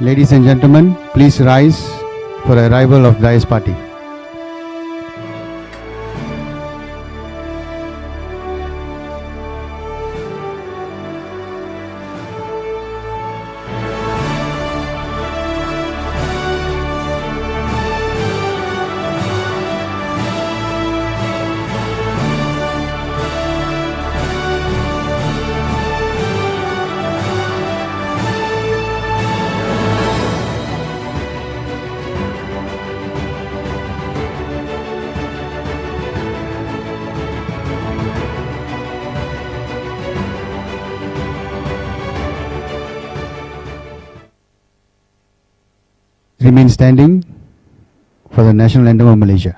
Ladies and gentlemen, please rise for the arrival of Dice Party. Remain standing for the national anthem of Malaysia.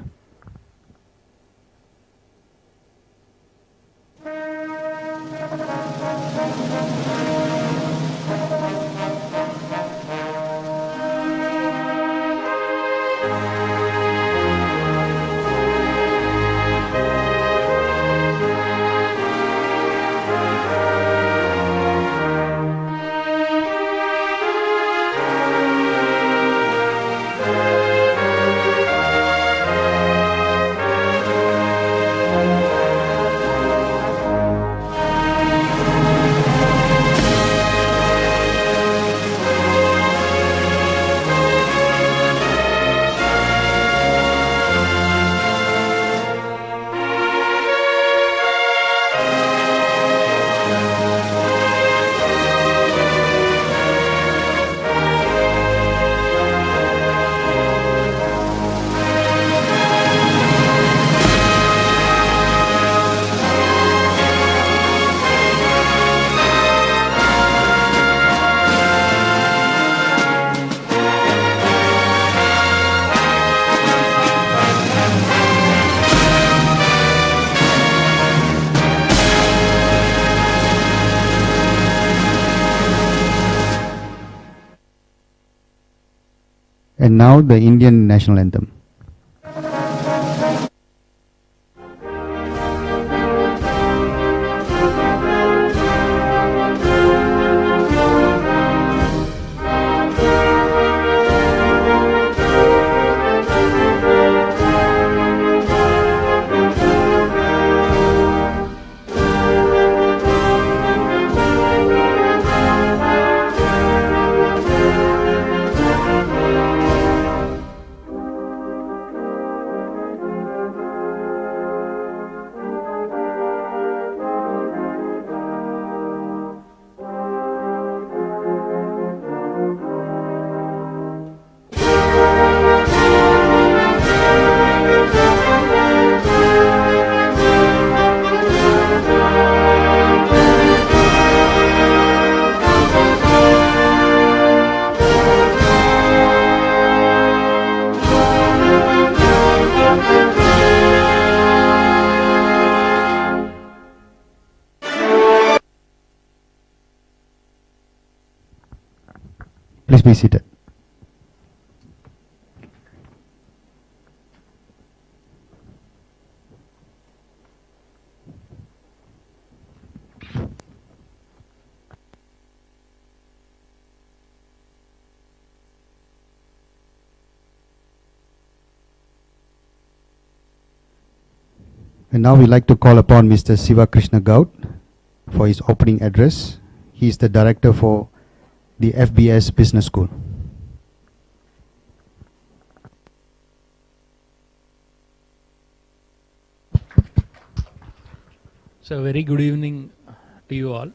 And now the Indian national anthem. Please be seated. And now we'd like to call upon Mr. Siva Krishna Gaud for his opening address. He is the director for the FBS Business School. So very good evening to you all,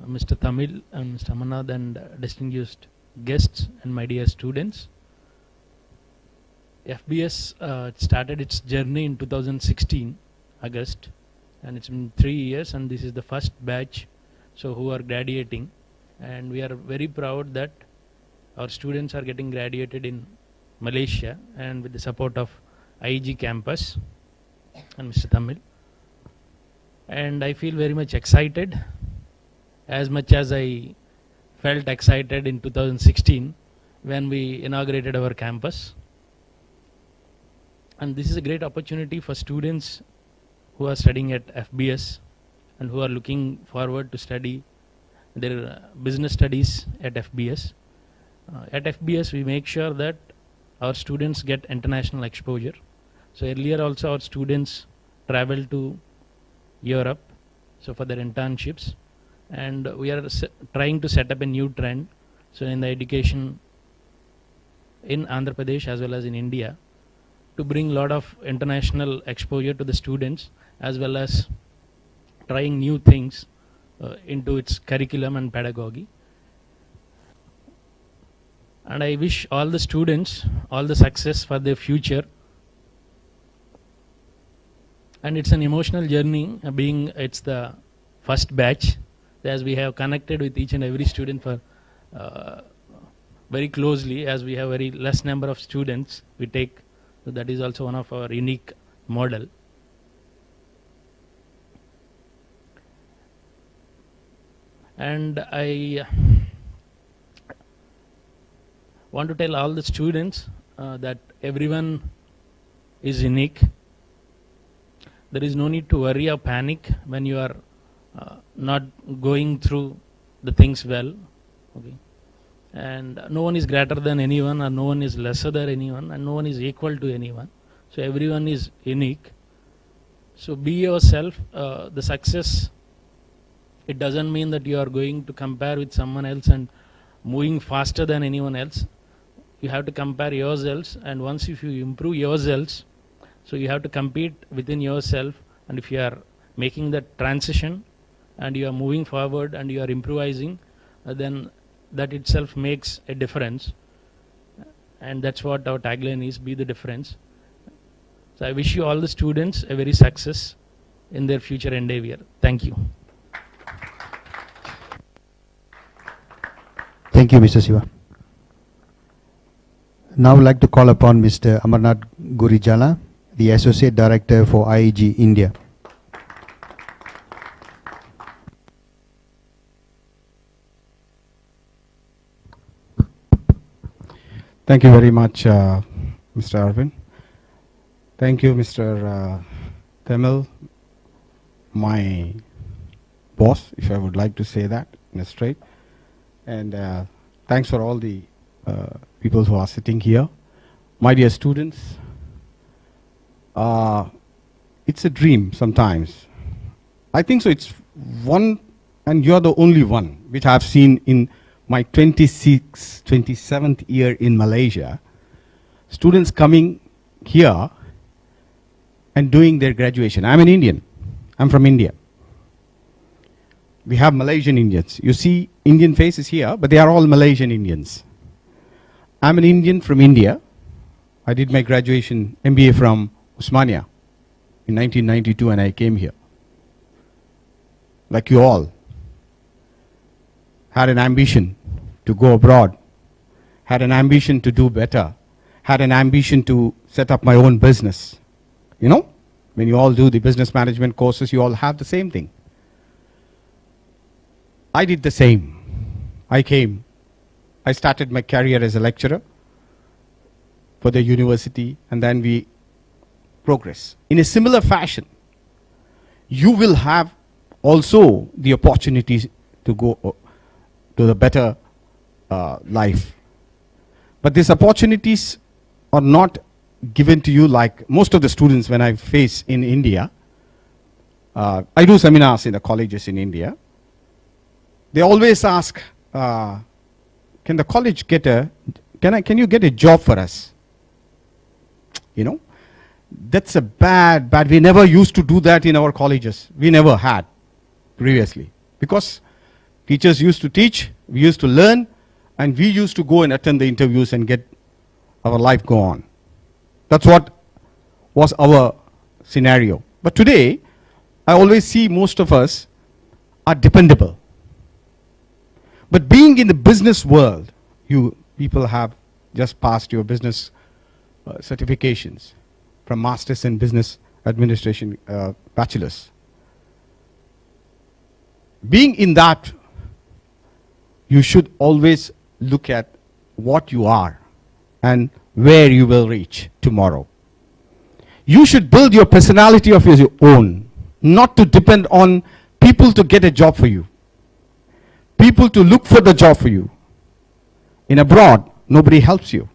Mr. Tamil and Mr. Amannath and distinguished guests and my dear students. FBS started its journey in 2016 August, and it's been 3 years, and this is the first batch who are graduating, and we are very proud that our students are getting graduated in Malaysia and with the support of IEG campus and Mr. Tamil. And I feel very much excited, as much as I felt excited in 2016 when we inaugurated our campus. And this is a great opportunity for students who are studying at FBS and who are looking forward to study their business studies at FBS. At FBS, we make sure that our students get international exposure. So earlier also our students travel to Europe, so for their internships, and we are trying to set up a new trend. So in the education in Andhra Pradesh as well as in India, to bring a lot of international exposure to the students, as well as trying new things into its curriculum and pedagogy. And I wish all the students all the success for their future. And it's an emotional journey, being it's the first batch, as we have connected with each and every student for very closely, as we have very less number of students we take. So that is also one of our unique model. And I want to tell all the students that everyone is unique. There is no need to worry or panic when you are not going through the things well. Okay. And no one is greater than anyone, or no one is lesser than anyone, and no one is equal to anyone. So everyone is unique. So be yourself. The success, it doesn't mean that you are going to compare with someone else and moving faster than anyone else. You have to compare yourselves, and once if you improve yourselves, so you have to compete within yourself. And if you are making that transition and you are moving forward and you are improvising, then that itself makes a difference. And that's what our tagline is: be the difference. So I wish you all the students a very success in their future endeavor. Thank you. Thank you, Mr. Siva. Now I would like to call upon Mr. Amarnath Gurijala, the Associate Director for IEG India. Thank you very much, Mr. Arvind. Thank you, Mr. Tamil, my boss, if I would like to say that in a straight. And thanks for all the people who are sitting here. My dear students, it's a dream sometimes. I think so. It's one, and you're the only one which I've seen in my 27th year in Malaysia. Students coming here and doing their graduation. I'm an Indian. I'm from India. We have Malaysian Indians. You see Indian faces here, but they are all Malaysian Indians. I'm an Indian from India. I did my graduation MBA from Osmania in 1992, and I came here. Like you all, had an ambition to go abroad, had an ambition to do better, had an ambition to set up my own business. You know, when you all do the business management courses, you all have the same thing. I did the same. I came. I started my career as a lecturer for the university, and then we progress. In a similar fashion, you will have also the opportunities to go to the better life. But these opportunities are not given to you like most of the students when I face in India. I do seminars in the colleges in India. They always ask, can the college get can you get a job for us? You know, that's a bad, we never used to do that in our colleges. We never had previously. Because teachers used to teach, we used to learn, and we used to go and attend the interviews and get our life go on. That's what was our scenario. But today, I always see most of us are dependable. But being in the business world, you people have just passed your business certifications from Masters in Business Administration, bachelors. Being in that, you should always look at what you are and where you will reach tomorrow. You should build your personality of your own, not to depend on people to get a job for you, people to look for the job for you. In abroad, nobody helps you.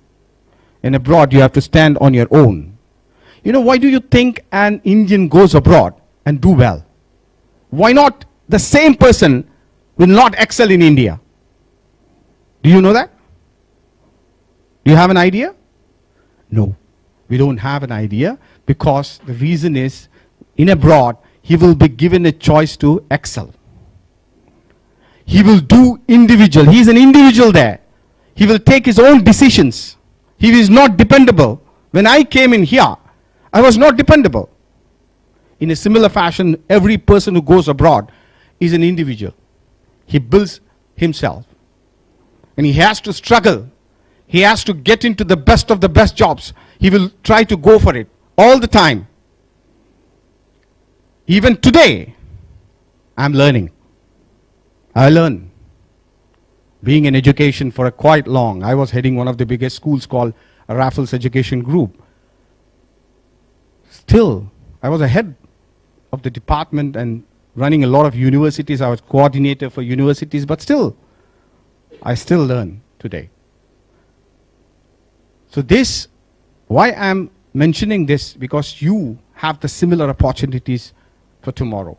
In abroad, you have to stand on your own. You know, why do you think an Indian goes abroad and do well? Why not the same person will not excel in India? Do you know that? Do you have an idea? No, we don't have an idea, because the reason is, in abroad, he will be given a choice to excel. He will do individual. He is an individual there. He will take his own decisions. He is not dependable. When I came in here, I was not dependable. In a similar fashion, every person who goes abroad is an individual. He builds himself. And he has to struggle. He has to get into the best of the best jobs. He will try to go for it all the time. Even today, I'm learning. I learn. Being in education for a quite long, I was heading one of the biggest schools called Raffles Education Group. Still, I was a head of the department and running a lot of universities. I was coordinator for universities, but still, I still learn today. So this, why I'm mentioning this, because you have the similar opportunities for tomorrow.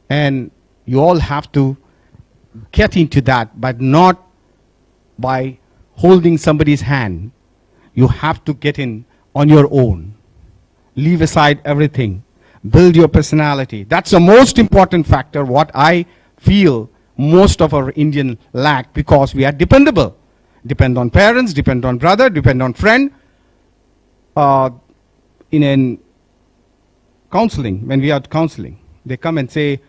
And you all have to get into that, but not by holding somebody's hand. You have to get in on your own. Leave aside everything. Build your personality. That's the most important factor, what I feel most of our Indian lack, because we are dependable. Depend on parents, depend on brother, depend on friend. In counseling, when we are counseling, they come and say,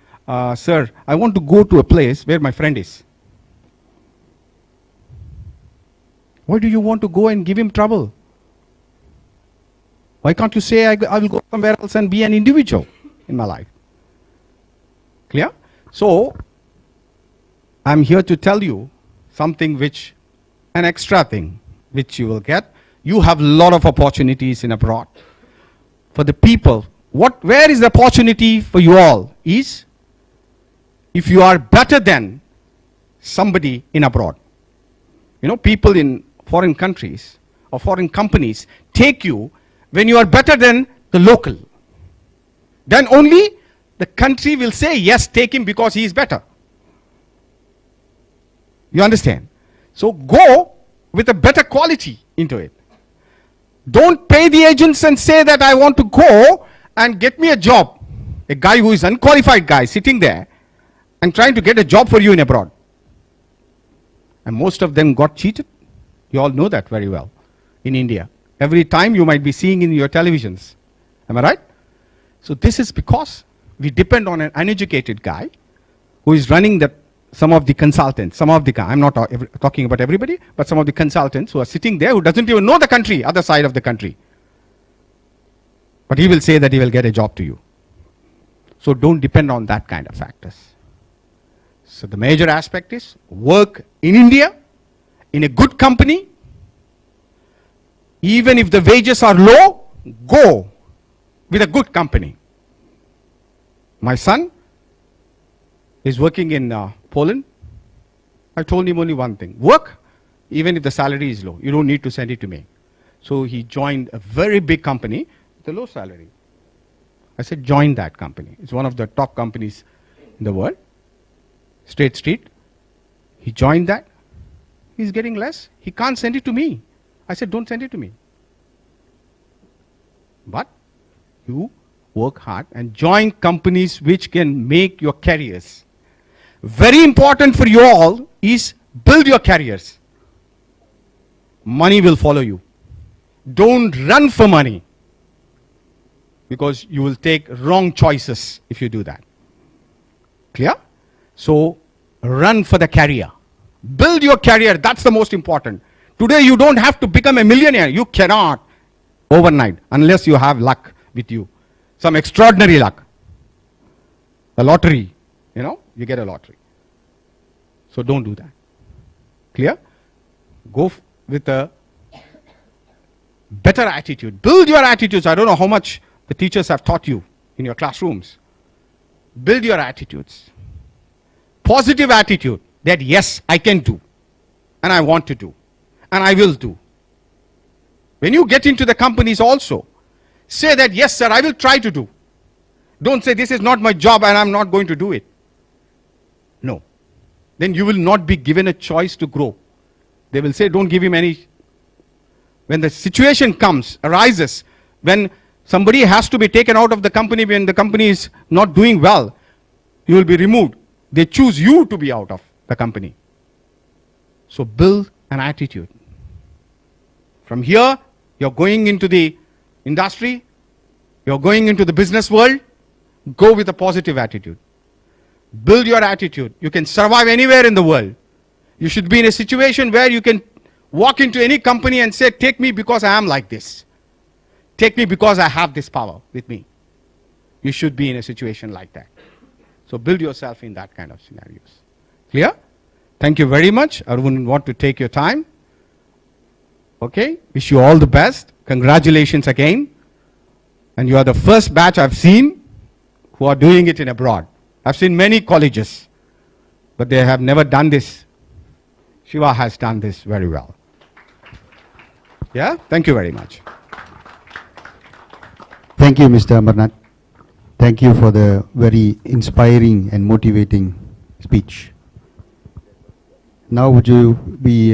sir, I want to go to a place where my friend is. Why do you want to go and give him trouble? Why can't you say, I will go somewhere else and be an individual in my life? Clear? So, I'm here to tell you something which, an extra thing, which you will get. You have a lot of opportunities in abroad. For the people, where is the opportunity for you all is, if you are better than somebody in abroad. You know, people in foreign countries or foreign companies take you when you are better than the local. Then only the country will say, yes, take him because he is better. You understand? So go with a better quality into it. Don't pay the agents and say that I want to go and get me a job. A guy who is unqualified guy sitting there and trying to get a job for you in abroad. And most of them got cheated. You all know that very well in India. Every time you might be seeing in your televisions. Am I right? So this is because we depend on an uneducated guy who is running some of the consultants, I'm not talking about everybody, but some of the consultants who are sitting there who doesn't even know the country, other side of the country. But he will say that he will get a job to you. So don't depend on that kind of factors. So the major aspect is work in India, in a good company. Even if the wages are low, go with a good company. My son is working in Poland. I told him only one thing. Work, even if the salary is low. You don't need to send it to me. So he joined a very big company with a low salary. I said, join that company. It's one of the top companies in the world. State Street. He joined that. He's getting less. He can't send it to me. I said, don't send it to me. But you work hard and join companies which can make your careers. Very important for you all is build your careers. Money will follow you. Don't run for money, because you will take wrong choices if you do that. Clear? So run for the career. Build your career. That's the most important. Today you don't have to become a millionaire. You cannot overnight unless you have luck with you. Some extraordinary luck. The lottery, you get a lottery. So don't do that. Clear? Go with a better attitude. Build your attitudes. I don't know how much the teachers have taught you in your classrooms. Build your attitudes. Positive attitude that yes, I can do. and I want to do, and I will do. When you get into the companies also, say that, yes, sir, I will try to do. Don't say, this is not my job and I'm not going to do it. No. Then you will not be given a choice to grow. They will say, don't give him any. When the situation arises, when somebody has to be taken out of the company, when the company is not doing well, you will be removed. They choose you to be out of the company. So build an attitude. From here, you're going into the industry, you're going into the business world, go with a positive attitude. Build your attitude. You can survive anywhere in the world. You should be in a situation where you can walk into any company and say, take me because I am like this. Take me because I have this power with me. You should be in a situation like that. So build yourself in that kind of scenarios. Clear? Thank you very much. I wouldn't want to take your time. Okay, wish you all the best. Congratulations again. And you are the first batch I've seen who are doing it in abroad. I've seen many colleges, but they have never done this. Shiva has done this very well. Yeah, thank you very much. Thank you, Mr. Amarnath. Thank you for the very inspiring and motivating speech. Now would you be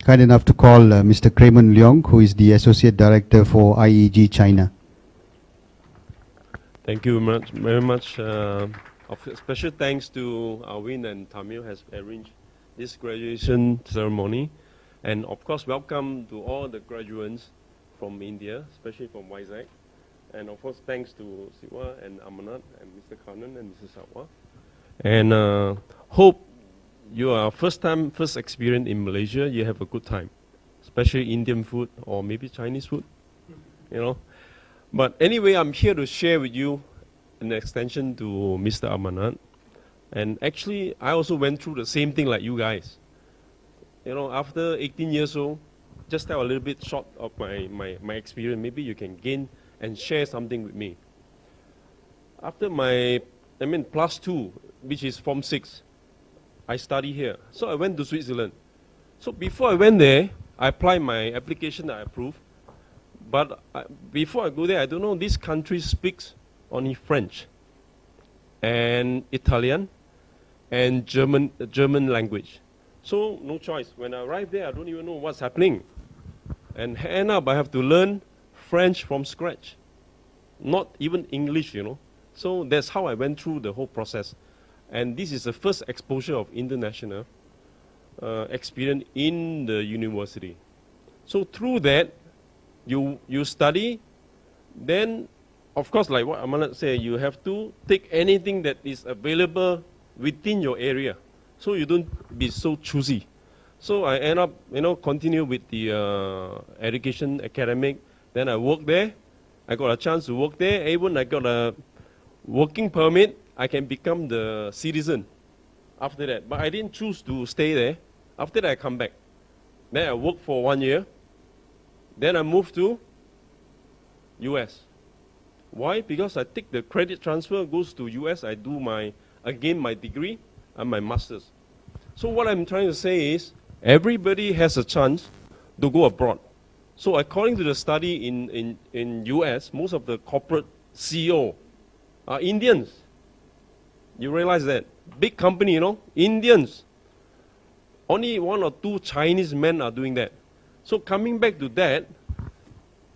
kind enough to call Mr. Kramen Leong, who is the Associate Director for IEG China. Thank you very much. Special thanks to Arvind and Tamil has arranged this graduation ceremony. And of course, welcome to all the graduates from India, especially from Vizag. And of course, thanks to Siva and Amarnath and Mr. Kannan and Mrs. Satwa. And hope you are first experience in Malaysia, you have a good time, especially Indian food or maybe Chinese food, you know. But anyway, I'm here to share with you an extension to Mr. Amarnath. And actually, I also went through the same thing like you guys. You know, after 18 years old, just tell a little bit short of my experience. Maybe you can gain and share something with me. After plus 2, which is Form 6, I study here. So I went to Switzerland. So before I went there, I applied my application that I approved. But before I go there, I don't know, this country speaks only French and Italian and German language. So no choice. When I arrived there, I don't even know what's happening. And end up, I have to learn French from scratch. Not even English, you know. So that's how I went through the whole process. And this is the first exposure of international experience in the university. So through that, you study, then of course, like what Amarnath said, you have to take anything that is available within your area, so you don't be so choosy. So I end up, continue with the education academic. Then I work there. I got a chance to work there. Even I got a working permit. I can become the citizen after that. But I didn't choose to stay there. After that, I come back. Then I worked for 1 year. Then I moved to US. Why? Because I take the credit transfer, goes to US. I do my degree and my master's. So what I'm trying to say is, everybody has a chance to go abroad. So according to the study in US, most of the corporate CEO are Indians. You realize that? Big company, Indians. Only 1 or 2 Chinese men are doing that. So coming back to that,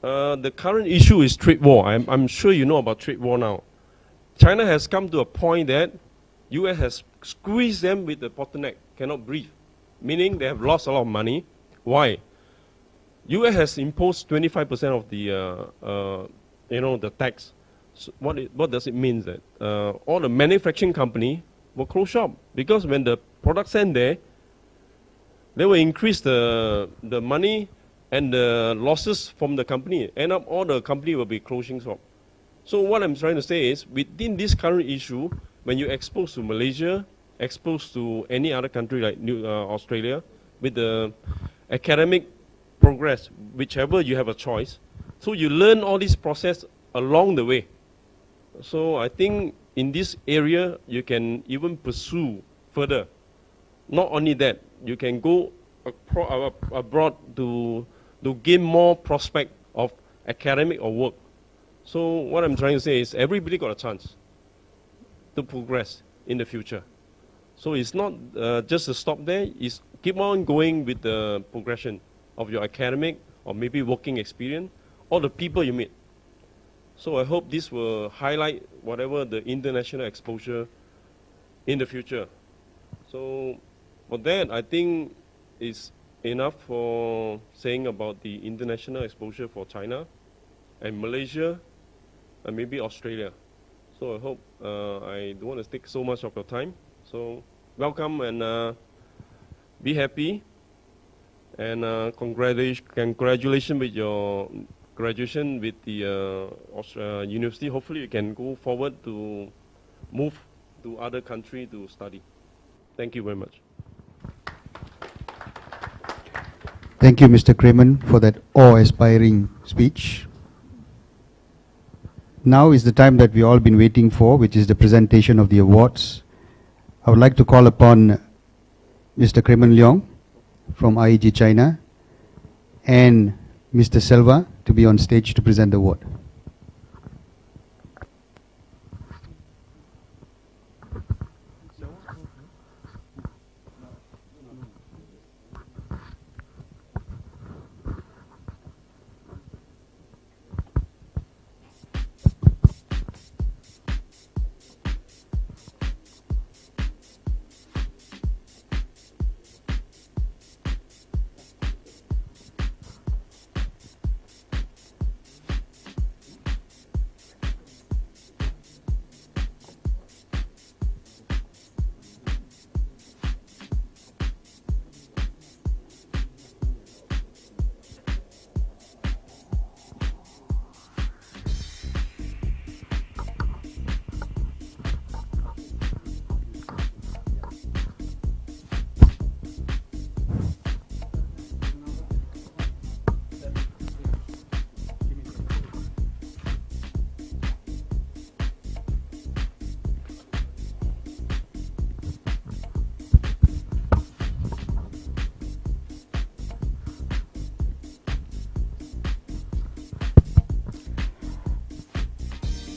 the current issue is trade war. I'm sure you know about trade war now. China has come to a point that US has squeezed them with the bottleneck, cannot breathe. Meaning they have lost a lot of money. Why? US has imposed 25% of the tax. So what does it mean that all the manufacturing company will close shop, because when the product sent there, they will increase the money and the losses from the company. End up all the company will be closing shop. So what I'm trying to say is, within this current issue, when you're exposed to Malaysia, exposed to any other country like Australia, with the academic progress, whichever you have a choice, so you learn all this process along the way. So I think in this area, you can even pursue further. Not only that, you can go abroad to gain more prospect of academic or work. So what I'm trying to say is everybody got a chance to progress in the future. So it's not just to stop there, it's keep on going with the progression of your academic or maybe working experience or the people you meet. So I hope this will highlight whatever the international exposure in the future. So for that, I think it's enough for saying about the international exposure for China and Malaysia and maybe Australia. So I hope I don't want to take so much of your time. So welcome and be happy and congratulations with your graduation with the university. Hopefully you can go forward to move to other country to study. Thank you very much. Thank you, Mr. Kremen, for that awe-inspiring speech. Now is the time that we've all been waiting for, which is the presentation of the awards. I would like to call upon Mr. Kremen Leong from IEG China and Mr. Selva to be on stage to present the award.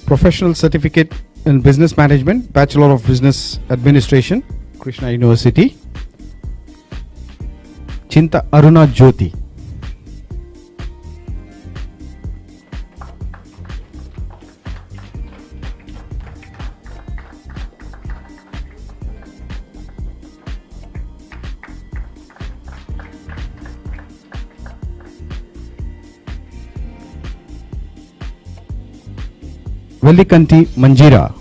Professional Certificate in Business Management, Bachelor of Business Administration, Krishna University, Chinta Aruna Jyoti. Velikanti Manjira.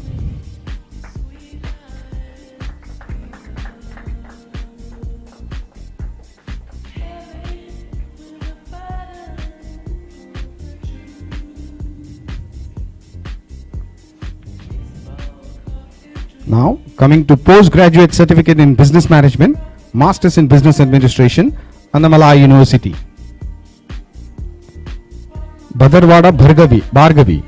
Now coming to Postgraduate Certificate in Business Management, Masters in Business Administration, Annamalai University. Badarwada Bhargavi.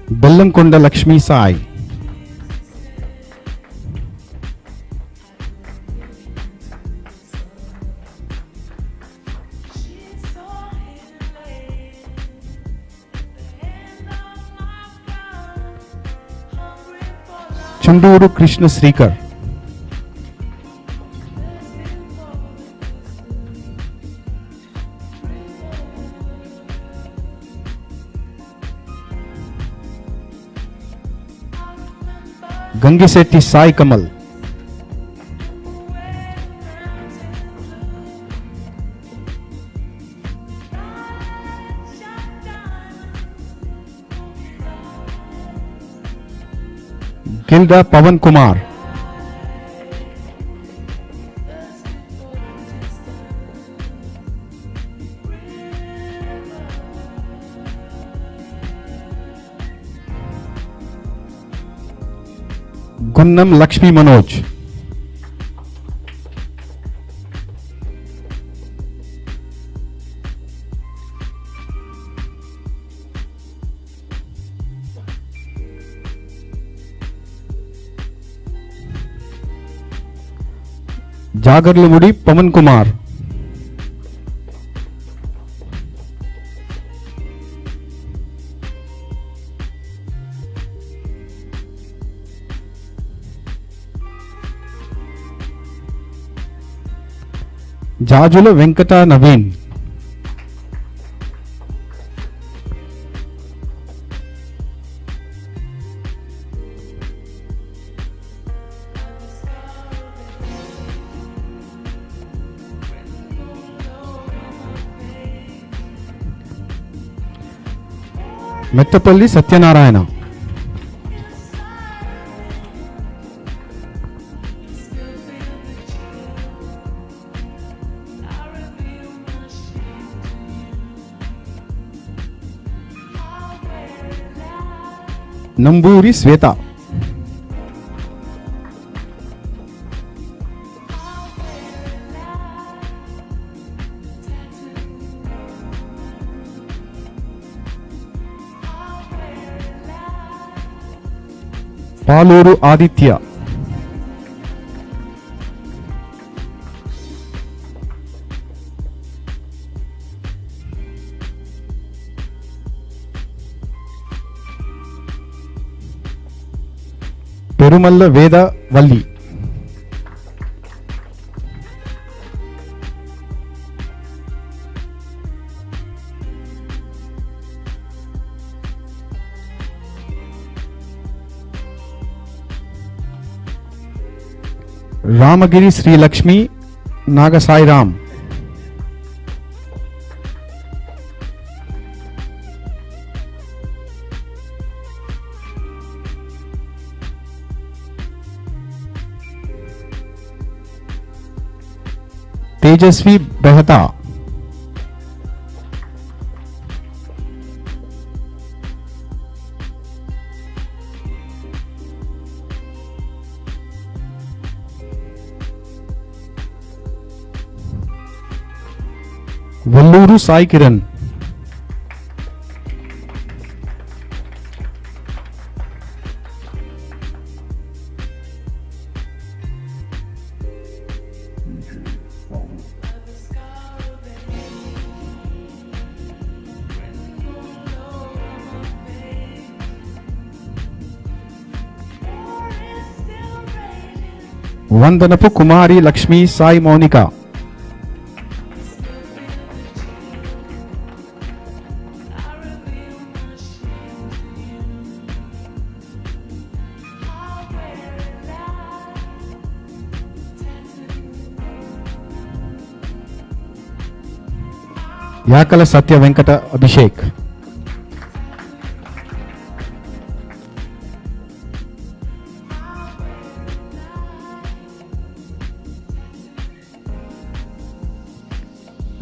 Bellamkonda Lakshmi Sai. Chunduru Krishna Srikar. Gangisetti Sai Kamal. Gilda Pavan Kumar. Gunnam Lakshmi Manoj. Jagarlamudi Paman Kumar. Jajula Venkata Naveen. Mettapalli Satyanarayana. Namburi Sweta. Paluru Aditya. Perumalla Veda Valli. Ramagiri Sri Lakshmi Nagasai Ram. Tejasvi Behata. Valluru Sai Kiran. Vandanapu Kumari Lakshmi Sai Monica. Yakala Satya Venkata Abhishek.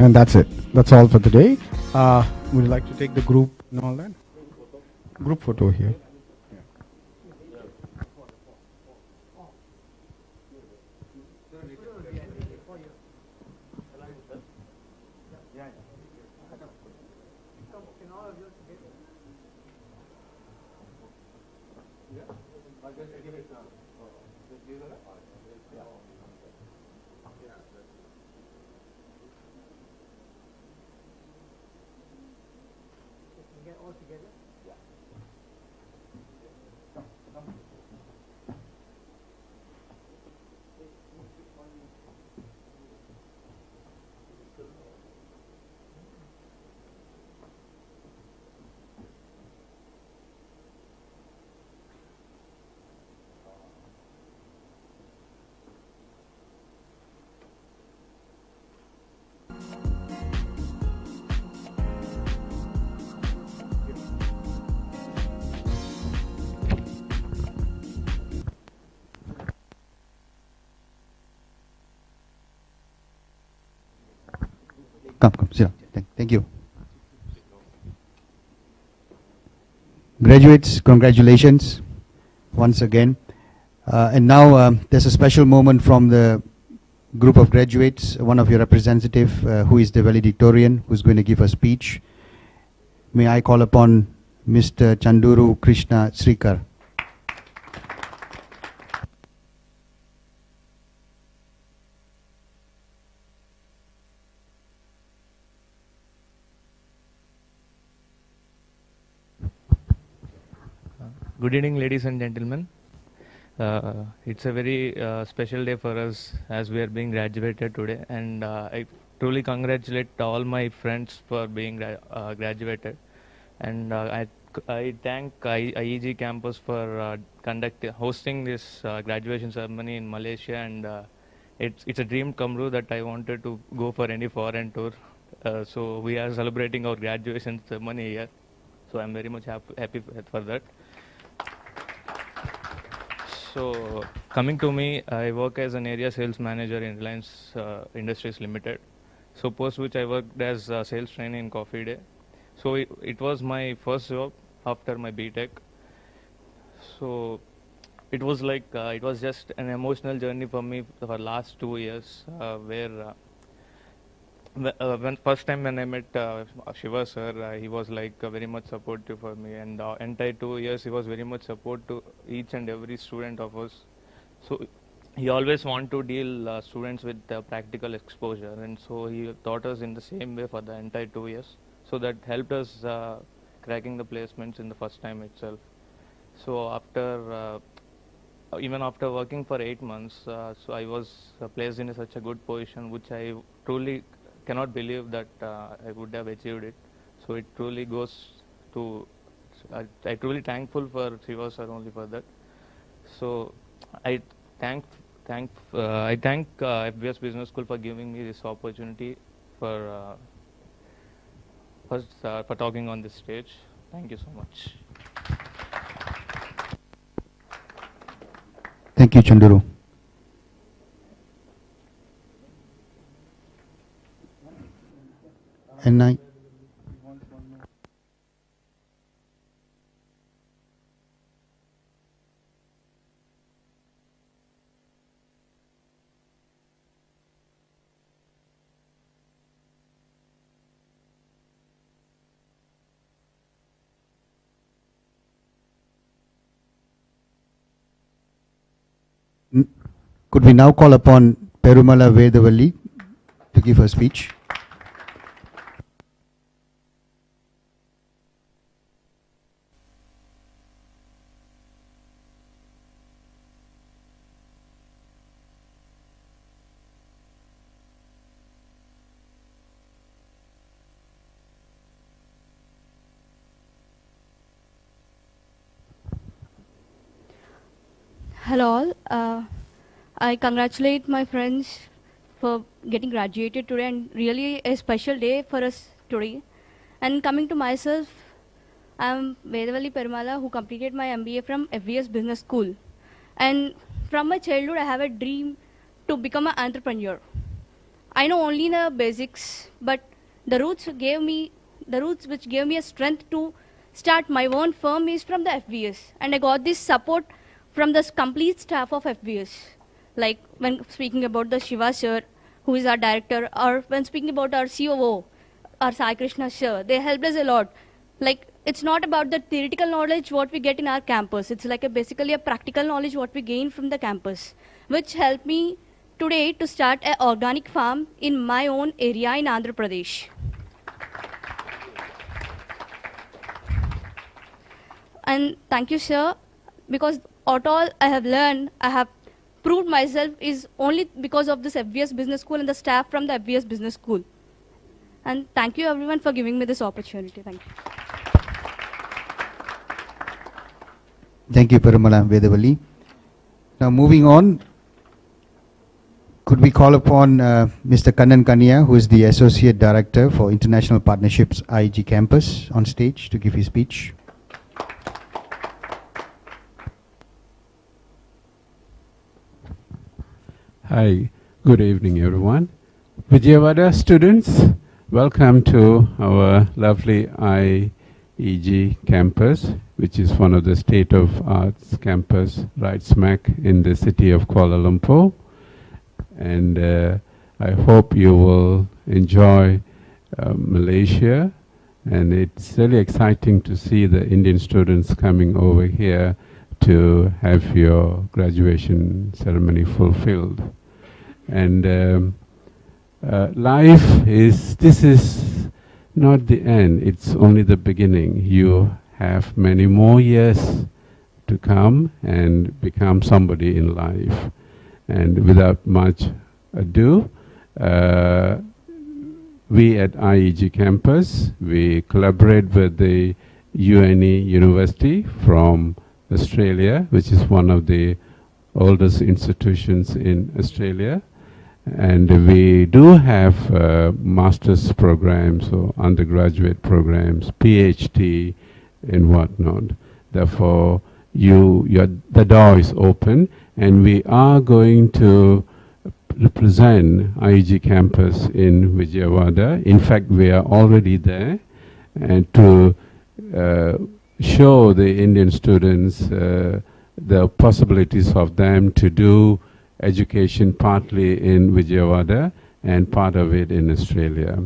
And that's it. That's all for today. Would you like to take the group and all that? Group photo here. Come, sit down. Thank you. Graduates, congratulations once again. And now there's a special moment from the group of graduates, one of your representative who is the valedictorian, who's going to give a speech. May I call upon Mr. Chanduru Krishna Srikar. Good evening, ladies and gentlemen. It's a very special day for us as we are being graduated today, and I truly congratulate all my friends for being graduated, and I thank IEG campus for hosting this graduation ceremony in Malaysia, and it's a dream come true that I wanted to go for any foreign tour. So we are celebrating our graduation ceremony here. So I'm very much happy for that. So coming to me, I work as an area sales manager in Reliance Industries Limited. So post which I worked as sales trainee in Coffee Day. So it was my first job after my BTech. So it was like it was just an emotional journey for me for last 2 years, where when first time when I met Shiva sir, he was like very much supportive for me, and entire 2 years he was very much support to each and every student of us. So he always want to deal students with practical exposure, and so he taught us in the same way for the entire 2 years. So that helped us cracking the placements in the first time itself. So after even after working for 8 months, so I was placed in such a good position, which I truly cannot believe that I would have achieved it. So it truly goes to, I truly thankful for Shiva sir only for that. So I thank FBS Business School for giving me this opportunity for for talking on this stage. Thank you so much. Thank you, Chanduru. And I. Could we now call upon Perumala Vedavalli to give her speech? Hello all. I congratulate my friends for getting graduated today, and really a special day for us today. And coming to myself, I'm Vedavalli Perumala, who completed my MBA from FBS Business School. And from my childhood, I have a dream to become an entrepreneur. I know only the basics, but the roots which gave me a strength to start my own firm is from the FBS. And I got this support from the complete staff of FBS. Like when speaking about the Shiva sir, who is our director, or when speaking about our COO, our Sai Krishna sir, they helped us a lot. Like, it's not about the theoretical knowledge what we get in our campus. It's like basically a practical knowledge what we gain from the campus, which helped me today to start an organic farm in my own area in Andhra Pradesh. And thank you, sir, because all I have learned, I have proved myself is only because of this FBS Business School and the staff from the FBS Business School. And thank you everyone for giving me this opportunity. Thank you. Thank you, Perumala Vedavalli. Now moving on, could we call upon Mr. Kannan Kaniya, who is the Associate Director for International Partnerships, IEG Campus, on stage to give his speech. Hi, good evening everyone. Vijayawada students, welcome to our lovely IEG campus, which is one of the state-of-arts campus right smack in the city of Kuala Lumpur. And I hope you will enjoy Malaysia. And it's really exciting to see the Indian students coming over here to have your graduation ceremony fulfilled. And this is not the end, it's only the beginning. You have many more years to come and become somebody in life. And without much ado, we at IEG campus, we collaborate with the UNE University from Australia, which is one of the oldest institutions in Australia. And we do have master's programs or undergraduate programs, PhD and whatnot. Therefore, the door is open, and we are going to represent IEG campus in Vijayawada. In fact, we are already there, and to show the Indian students the possibilities of them to do education partly in Vijayawada and part of it in Australia.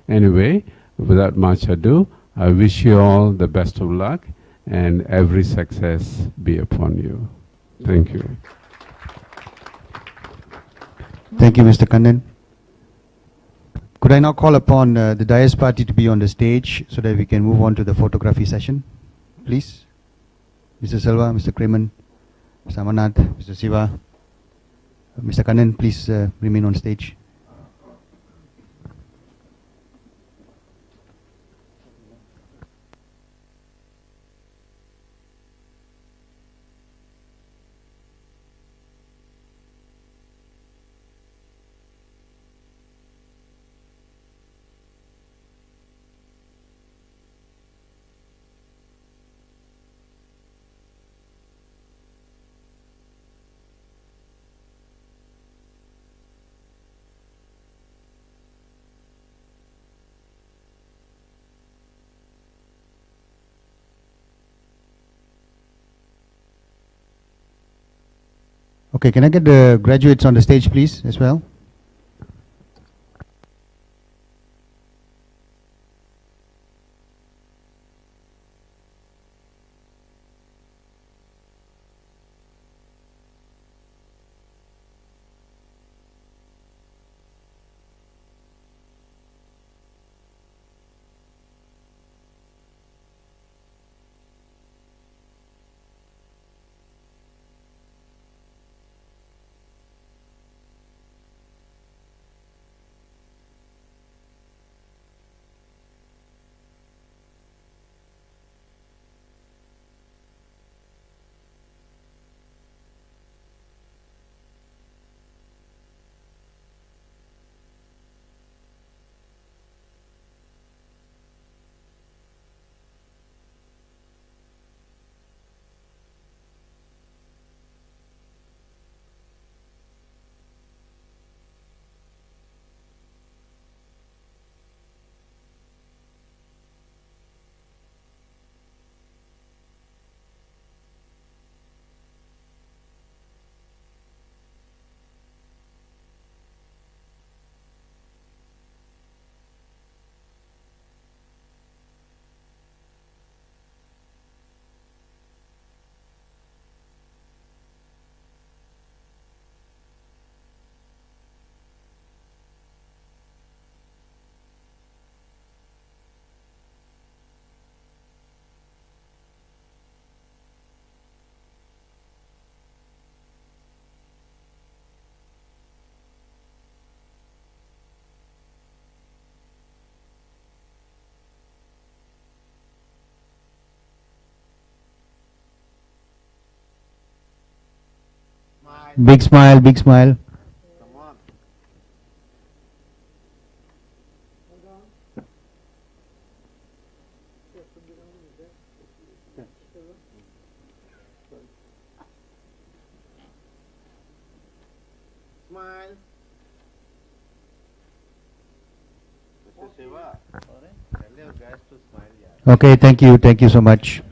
Anyway, without much ado, I wish you all the best of luck and every success be upon you. Thank you. Thank you, Mr. Kannan. Could I now call upon the Dais party to be on the stage so that we can move on to the photography session, please? Mr. Silva, Mr. Kreman, Mr. Amarnath, Mr. Siva, Mr. Kannan, please remain on stage. Okay, can I get the graduates on the stage, please, as well? Big smile, big smile. Smile. Mr. Shiva, tell your guys to smile, yeah. Okay, thank you so much.